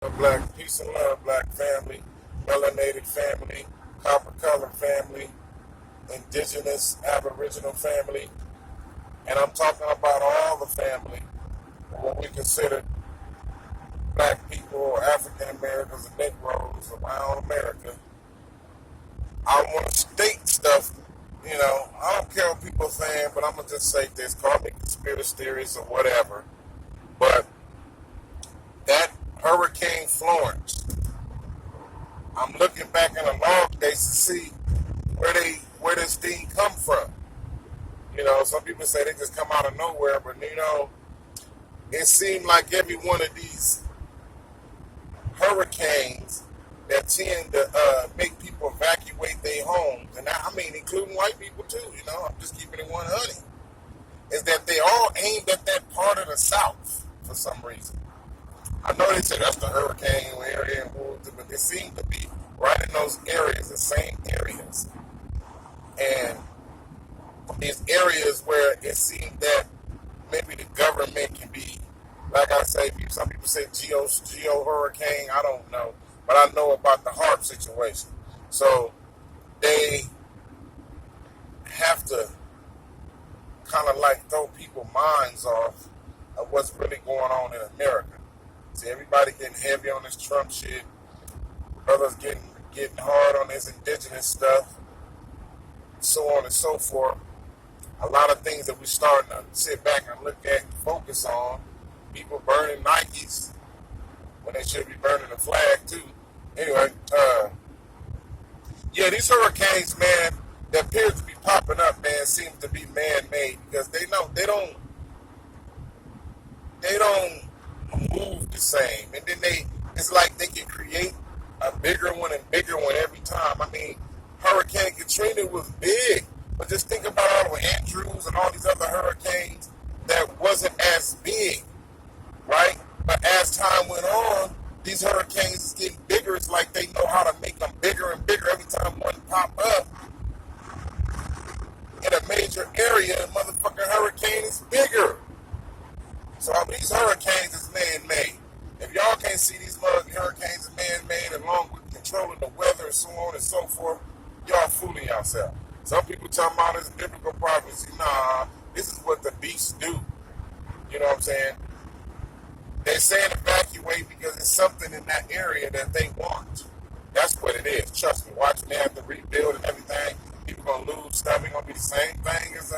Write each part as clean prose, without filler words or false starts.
Black peace and love, black family, melanated family, copper colored family, indigenous, aboriginal family, and I'm talking about all the family, what we consider black people or African Americans and Negroes around America. I want to state stuff, I don't care what people are saying, but I'm going to just say this, call me conspiracy theories or whatever, but that Hurricane Florence, I'm looking back in the log days to see where this thing come from. Some people say they just come out of nowhere, but it seemed like every one of these hurricanes that tend to make people evacuate their homes, and I mean including white people too. I'm just keeping it 100. Is that they all aimed at that part of the South for some reason. I know they said that's the hurricane area, but they seem to be right in those areas, the same areas. And these areas where it seems that maybe the government can be, like I say, some people say geo hurricane, I don't know. But I know about the Harp situation. So they have to kind of like throw people's minds off of what's really going on in America. See, everybody getting heavy on this Trump shit. Brothers getting hard on this indigenous stuff, so on and so forth. A lot of things that we're starting to sit back and look at and focus on. People burning Nikes when they should be burning the flag too. Anyway, yeah, these hurricanes, man, that appears to be popping up, man, seem to be man-made because they don't move the same, and then it's like they can create a bigger one and bigger one every time. I mean, Hurricane Katrina was big, but just think about all the Andrews and all these other hurricanes that wasn't as big, right? But as time went on, these hurricanes is getting bigger. It's like they know how to make them bigger and bigger every time one pop up in a major area. A motherfucking hurricane is bigger. So these hurricanes is man-made. If y'all can't see these hurricanes are man-made along with controlling the weather and so on and so forth, y'all fooling yourself. Some people talking about this biblical prophecy. Nah, this is what the beasts do. You know what I'm saying? They're saying evacuate because it's something in that area that they want. That's what it is. Trust me, watching they have to rebuild and everything. People going to lose stuff. It's going to be the same thing as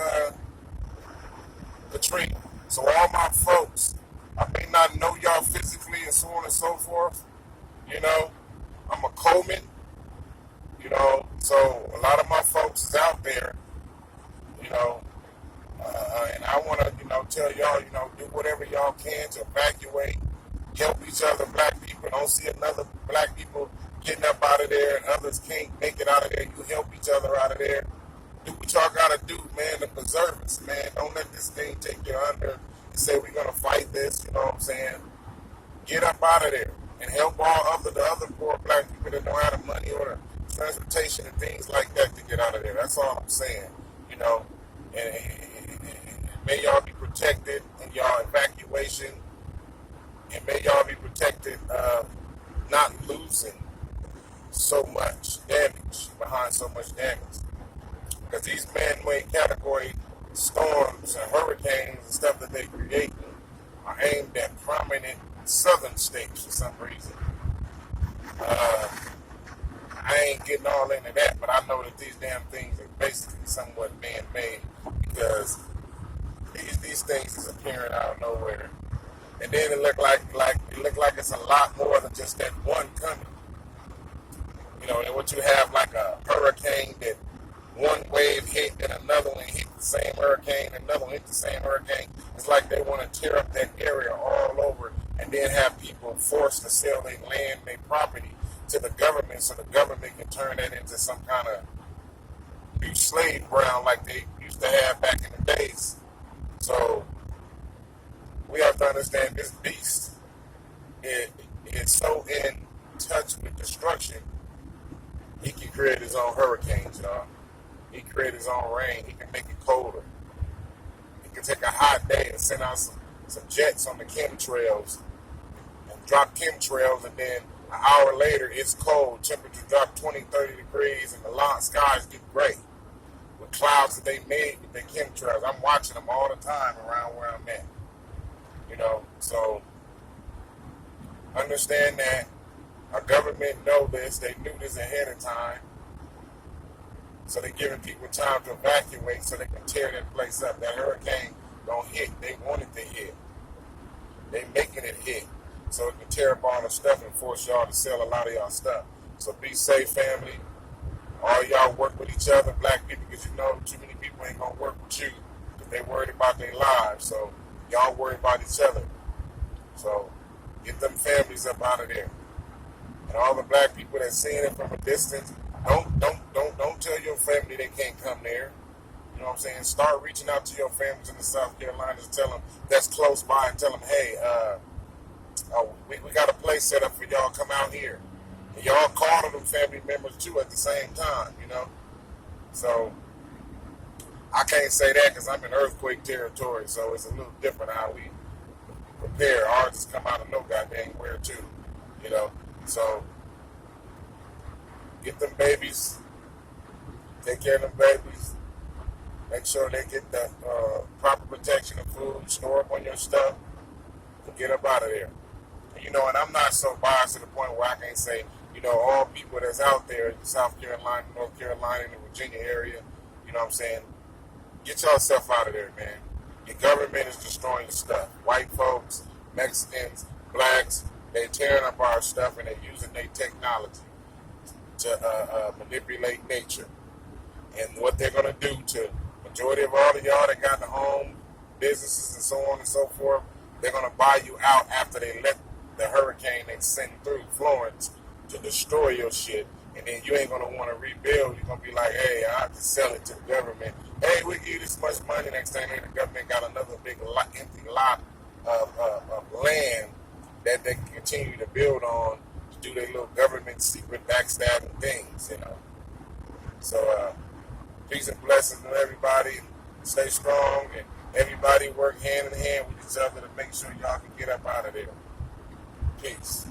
Katrina. So all my folks, I may not know y'all physically and so on and so forth. I'm a Coleman. So a lot of my folks is out there, and I want to, tell y'all, do whatever y'all can to evacuate, help each other, black people. Don't see another black people getting up out of there and others can't make it out of there. You help each other out of there. Do what y'all got to do, man, to preserve us, man. Don't let this thing take you under and say we're going to fight this, you know what I'm saying? Get up out of there and help all the other poor black people that don't have the money or the transportation and things like that to get out of there. That's all I'm saying, and may y'all be protected in y'all evacuation, and may y'all be protected not losing so much damage, behind so much damage. Because these man-made category storms and hurricanes and stuff that they create are aimed at prominent southern states for some reason. I ain't getting all into that, but I know that these damn things are basically somewhat man-made because these things is appearing out of nowhere. And then it look like it's a lot more than just that one coming. And what you have like a hurricane that one wave hit and another one hit the same hurricane, another one hit the same hurricane. It's like they want to tear up that area all over and then have people forced to sell their land, their property to the government so the government can turn that into some kind of new slave ground like they used to have back in the days. So we have to understand this beast is so in touch with destruction, he can create his own hurricanes, y'all. He can create his own rain. He can make it colder. He can take a hot day and send out some jets on the chemtrails and drop chemtrails, and then an hour later it's cold. Temperature drop 20, 30 degrees, and the skies get gray with clouds that they made with their chemtrails. I'm watching them all the time around where I'm at. So understand that our government know this. They knew this ahead of time. So they're giving people time to evacuate so they can tear that place up. That hurricane don't hit. They want it to hit. They making it hit so it can tear up all the stuff and force y'all to sell a lot of y'all stuff. So be safe, family. All y'all work with each other, black people, because too many people ain't going to work with you because they worried about their lives. So y'all worry about each other. So get them families up out of there. And all the black people that seeing it from a distance, don't tell your family they can't come there. You know what I'm saying? Start reaching out to your families in the South Carolinas and tell them that's close by and tell them, hey, we got a place set up for y'all. Come out here. And y'all call them family members too at the same time, So I can't say that because I'm in earthquake territory, so it's a little different how we prepare. Ours just come out of no goddamn where too, So get them babies, take care of them babies, make sure they get the proper protection of food, store up on your stuff, and get up out of there. And I'm not so biased to the point where I can't say, all people that's out there in South Carolina, North Carolina, and the Virginia area, get yourself out of there, man. Your government is destroying your stuff. White folks, Mexicans, blacks, they're tearing up our stuff and they're using their technology to manipulate nature. And what they're going to do to majority of all of y'all that got the home businesses and so on and so forth, they're going to buy you out after they let the hurricane they sent through Florence to destroy your shit. And then you ain't going to want to rebuild. You're going to be like, hey, I have to sell it to the government. Hey, we give you this much money. Next thing the government got another big empty lot of land that they can continue to build on to do their little government secret backstabbing things, So peace and blessings to everybody. Stay strong and everybody work hand in hand with each other to make sure y'all can get up out of there. Peace.